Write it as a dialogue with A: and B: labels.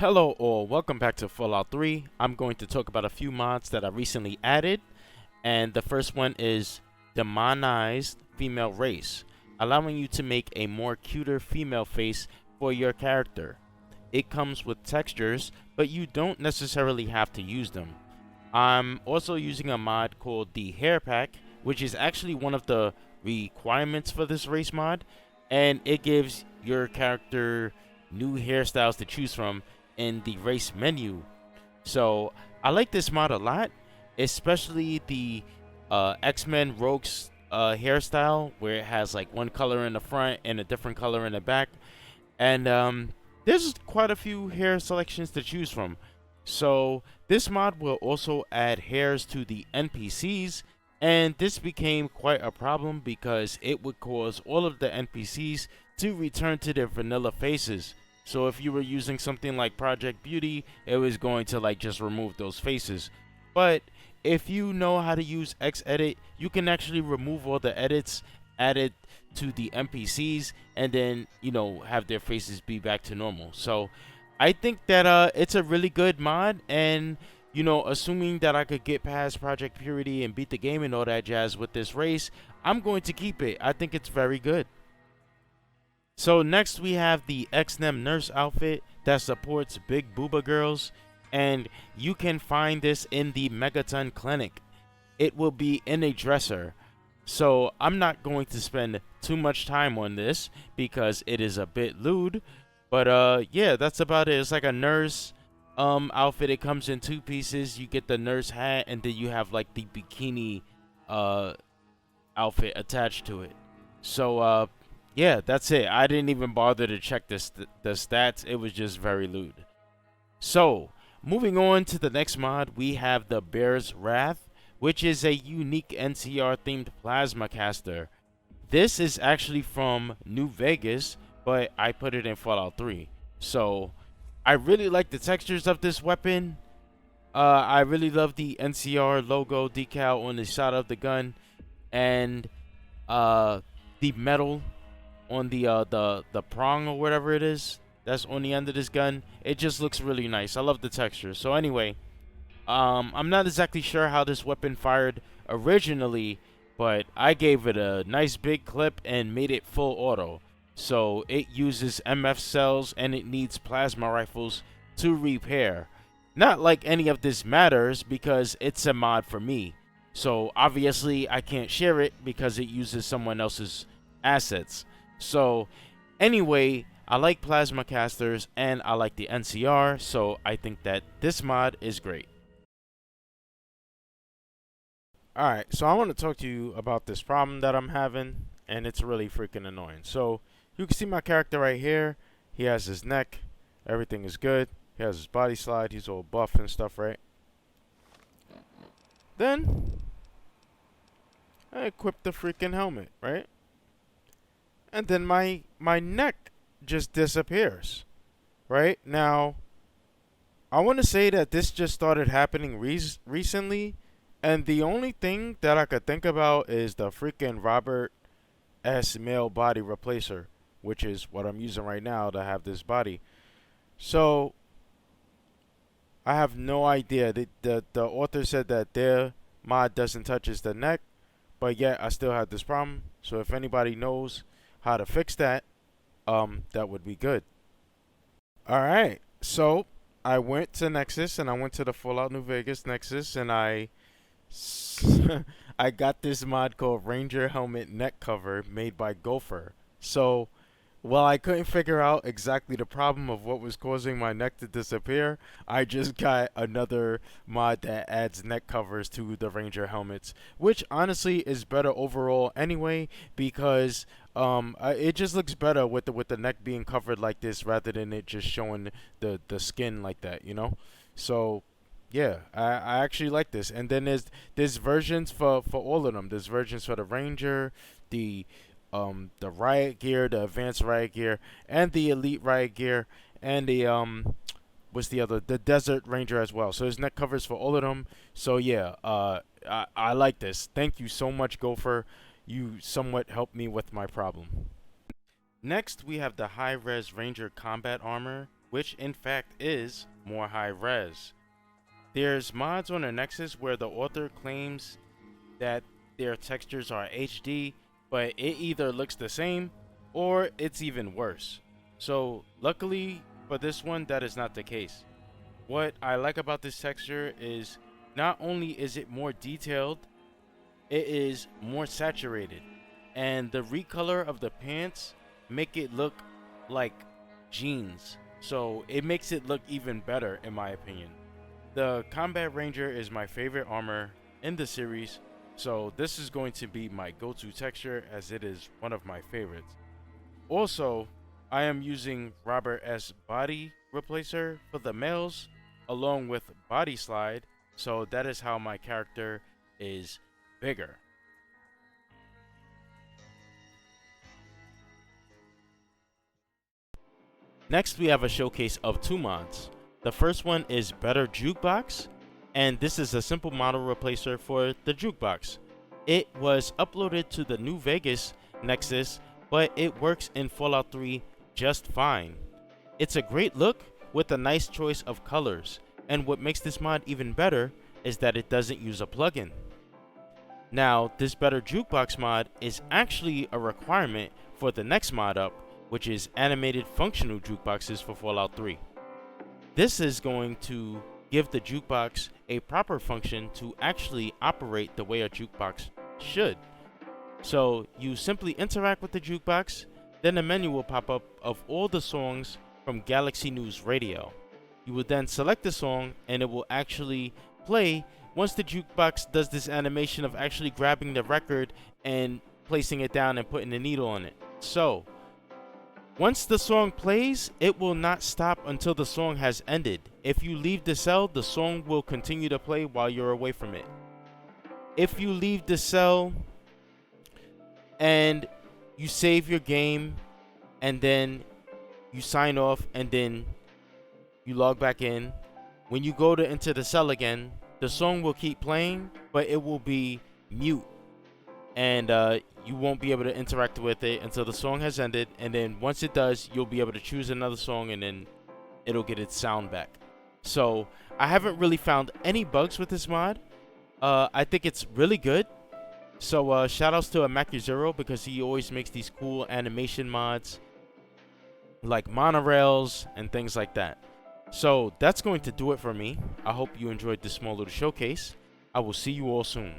A: Hello all, welcome back to Fallout 3. I'm going to talk about a few mods that I recently added, and the first one is Dimonized female race, allowing you to make a more cuter female face for your character. It comes with textures, but you don't necessarily have to use them. I'm also using a mod called the Hair Pack, which is actually one of the requirements for this race mod, and it gives your character new hairstyles to choose from in the race menu. So I like this mod a lot, especially the X-Men Rogues hairstyle, where it has like one color in the front and a different color in the back. And there's quite a few hair selections to choose from. So this mod will also add hairs to the NPCs, and this became quite a problem because it would cause all of the NPCs to return to their vanilla faces. So if you were using something like Project Beauty, it was going to like just remove those faces. But if you know how to use Xedit, you can actually remove all the edits added to the NPCs and then, have their faces be back to normal. So I think that it's a really good mod, and assuming that I could get past Project Purity and beat the game and all that jazz with this race, I'm going to keep it. I think it's very good. So next we have the X-Nem nurse outfit that supports big booba girls, and you can find this in the Megaton Clinic. It will be in a dresser. So I'm not going to spend too much time on this because it is a bit lewd, but yeah, that's about it. It's like a nurse outfit. It comes in two pieces. You get the nurse hat, and then you have like the bikini outfit attached to it. So yeah, that's it. I didn't even bother to check the stats. It was just very lewd. So, moving on to the next mod, we have the Bear's Wrath, which is a unique NCR themed plasma caster. This is actually from New Vegas, but I put it in Fallout 3. So, I really like the textures of this weapon. I really love the NCR logo decal on the side of the gun, and the metal on the prong or whatever it is that's on the end of this gun. It just looks really nice. I love the texture. So anyway, I'm not exactly sure how this weapon fired originally, but I gave it a nice big clip and made it full auto. So it uses MF cells and it needs plasma rifles to repair. Not like any of this matters because it's a mod for me. So obviously I can't share it because it uses someone else's assets. So anyway, I like plasma casters and I like the NCR, so I think that this mod is great. Alright, so I want to talk to you about this problem that I'm having, and it's really freaking annoying. So you can see my character right here. He has his neck, everything is good. He has his body slide, he's all buff and stuff, right? Then I equip the freaking helmet, right? And then my neck just disappears, right? Now, I want to say that this just started happening recently, and the only thing that I could think about is the freaking Robert S. male body replacer, which is what I'm using right now to have this body. So, I have no idea. The author said that their mod doesn't touch the neck, but yet I still have this problem. So if anybody knows how to fix that, that would be good. Alright, so I went to Nexus and I went to the Fallout New Vegas Nexus and I got this mod called Ranger Helmet Neck Cover made by Gopher. So while I couldn't figure out exactly the problem of what was causing my neck to disappear, I just got another mod that adds neck covers to the Ranger helmets, which honestly is better overall anyway because it just looks better with the neck being covered like this rather than it just showing the skin like that, So yeah, I actually like this. And then there's versions for all of them. There's versions for the Ranger, the riot gear, the advanced riot gear, and the elite riot gear, and the what's the other, the desert ranger as well. So there's neck covers for all of them. So yeah, I like this. Thank you so much, Gopher. You somewhat helped me with my problem. Next, we have the high-res ranger combat armor. which in fact is more high res. There's mods on the Nexus where the author claims that their textures are HD, but it either looks the same or it's even worse. So luckily for this one, that is not the case. What I like about this texture is not only is it more detailed, it is more saturated, and the recolor of the pants make it look like jeans, so it makes it look even better in my opinion. The Combat Ranger is my favorite armor in the series, so this is going to be my go-to texture as it is one of my favorites. Also, I am using Robert S. Body Replacer for the males along with Body Slide, so that is how my character is bigger. Next, we have a showcase of two mods. The first one is Better Jukebox, and this is a simple model replacer for the jukebox. It was uploaded to the New Vegas Nexus, but it works in Fallout 3 just fine. It's a great look with a nice choice of colors, and what makes this mod even better is that it doesn't use a plugin. Now, this Better Jukebox mod is actually a requirement for the next mod up, which is animated functional jukeboxes for Fallout 3. This is going to give the jukebox a proper function to actually operate the way a jukebox should. So you simply interact with the jukebox, then a menu will pop up of all the songs from Galaxy News Radio. You will then select the song and it will actually play once the jukebox does this animation of actually grabbing the record and placing it down and putting the needle on it. So once the song plays, it will not stop until the song has ended. If you leave the cell, the song will continue to play while you're away from it. If you leave the cell and you save your game and then you sign off and then you log back in, when you go to enter the cell again, the song will keep playing, but it will be mute, and you won't be able to interact with it until the song has ended. And then once it does, you'll be able to choose another song and then it'll get its sound back. So I haven't really found any bugs with this mod. I think it's really good. So shout outs to Zero because he always makes these cool animation mods like monorails and things like that. So that's going to do it for me. I hope you enjoyed this small little showcase. I will see you all soon.